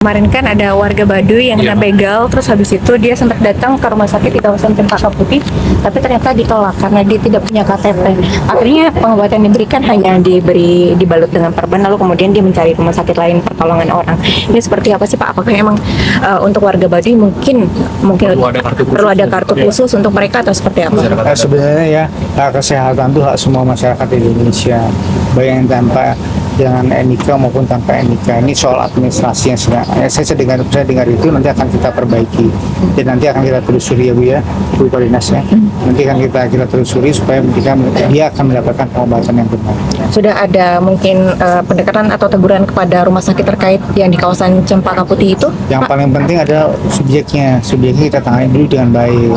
Kemarin kan ada warga Baduy yang kena begal, terus habis itu dia sempat datang ke rumah sakit di kawasan Cempaka Putih, tapi ternyata ditolak karena dia tidak punya KTP. Akhirnya pengobatan yang diberikan hanya dibalut dengan perban, lalu kemudian dia mencari rumah sakit lain pertolongan orang. Ini seperti apa sih Pak? Apakah emang untuk warga Baduy mungkin perlu ada kartu khusus untuk mereka atau seperti apa? Sebenarnya ya, hak kesehatan itu hak semua masyarakat di Indonesia, baik yang tanpa dengan NIK maupun tanpa NIK. Ini soal administrasi yang saya dengar itu nanti akan kita perbaiki dan nanti akan kita telusuri ya Bu ya, Bu Koordinasnya. Nanti akan kita telusuri supaya dia akan mendapatkan pengobatan yang benar. Sudah ada mungkin pendekatan atau teguran kepada rumah sakit terkait yang di kawasan Cempaka Putih itu? Yang Pak? paling penting adalah subjeknya kita tangani dulu dengan baik.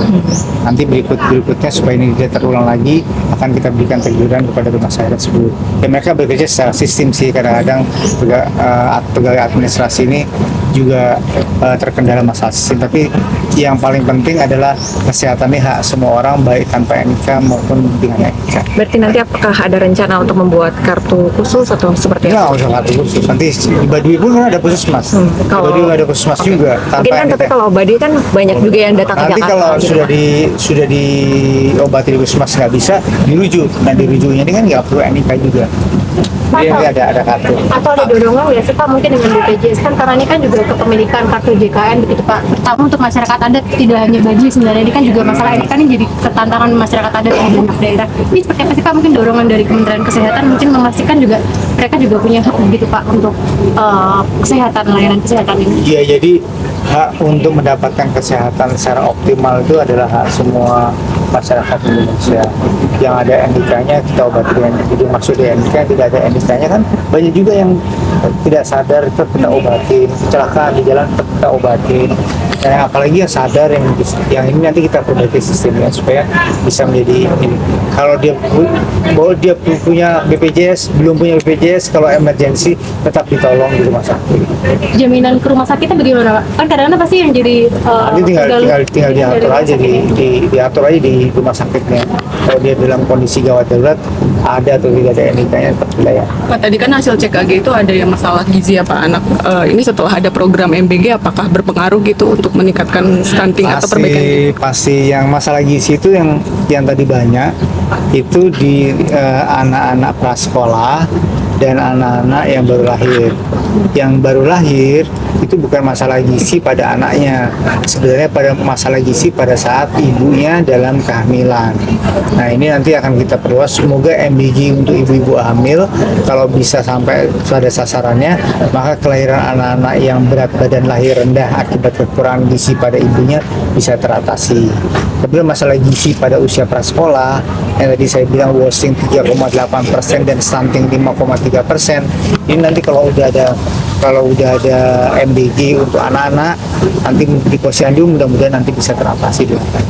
Nanti berikutnya supaya ini tidak terulang lagi akan kita berikan teguran kepada rumah sakit tersebut. Dan mereka bekerja secara sistem sih, kadang-kadang pegawai administrasi ini juga terkendala masalah sistem, tapi yang paling penting adalah kesehatan ini hak semua orang baik tanpa NIK maupun dengan NIK. Berarti nanti apakah ada rencana untuk membuat kartu khusus atau seperti Nggak apa? usah kartu khusus, nanti di Baduy pun kan ada puskesmas. Di Kalau- Baduy ada puskesmas juga Mungkin tanpa kan, tapi NIK. kalau Baduy kan banyak juga yang datang ke Nanti Jakarta. kalau gitu, sudah Pak. sudah diobati di puskesmas nggak bisa, dirujuk. Nah dirujuknya ini kan nggak perlu NIK juga. Jadi nanti ada kartu. Atau ada dorongan ya sih Pak mungkin dengan BPJS kan, karena ini kan juga kepemilikan kartu JKN begitu Pak, terutama untuk masyarakat adat, tidak hanya Baduy sebenarnya, ini kan juga masalah ini kan jadi ketantangan masyarakat adat di banyak daerah. Ini seperti apa sih Pak, mungkin dorongan dari Kementerian Kesehatan mungkin memastikan juga mereka juga punya hak begitu Pak untuk kesehatan, layanan kesehatan ini. Iya, jadi hak untuk mendapatkan kesehatan secara optimal itu adalah hak semua masyarakat Indonesia. Yang ada NIK-nya kita obati dengan, jadi maksud NIK tidak ada NIK-nya kan banyak juga yang tidak sadar, tetap kita obatin, kecelakaan di jalan tetap kita obatin. Nah, apalagi yang sadar yang ini nanti kita perbaiki sistemnya supaya bisa menjadi ini. Kalau dia punya BPJS, belum punya BPJS, kalau emergensi tetap ditolong di rumah sakit. Jaminan ke rumah sakitnya bagaimana Pak? Kan kadang-kadang pasti yang jadi Nanti tinggal diatur aja diatur aja di rumah sakitnya. Kalau dia dalam kondisi gawat darurat ada atau tidak ada NIK-nya tetap dilayani. Pak, tadi kan hasil CKG itu ada yang masalah gizi ya Pak anak. Ini setelah ada program MBG apakah berpengaruh gitu untuk meningkatkan stunting atau perbaikan? Pasti yang masalah gizi itu yang tadi banyak itu di anak-anak prasekolah dan anak-anak yang baru lahir. Yang baru lahir itu bukan masalah gizi pada anaknya, sebenarnya pada masalah gizi pada saat ibunya dalam kehamilan. Nah ini nanti akan kita perluas, semoga MBG untuk ibu-ibu hamil kalau bisa sampai pada sasarannya, maka kelahiran anak-anak yang berat badan lahir rendah akibat kekurangan gizi pada ibunya bisa teratasi. Tapi masalah gizi pada usia prasekolah yang tadi saya bilang wasting 3,8% dan stunting 5,3%, ini nanti kalau udah ada MBG untuk anak-anak nanti di posyandu mudah-mudahan nanti bisa teratasi dengan baik.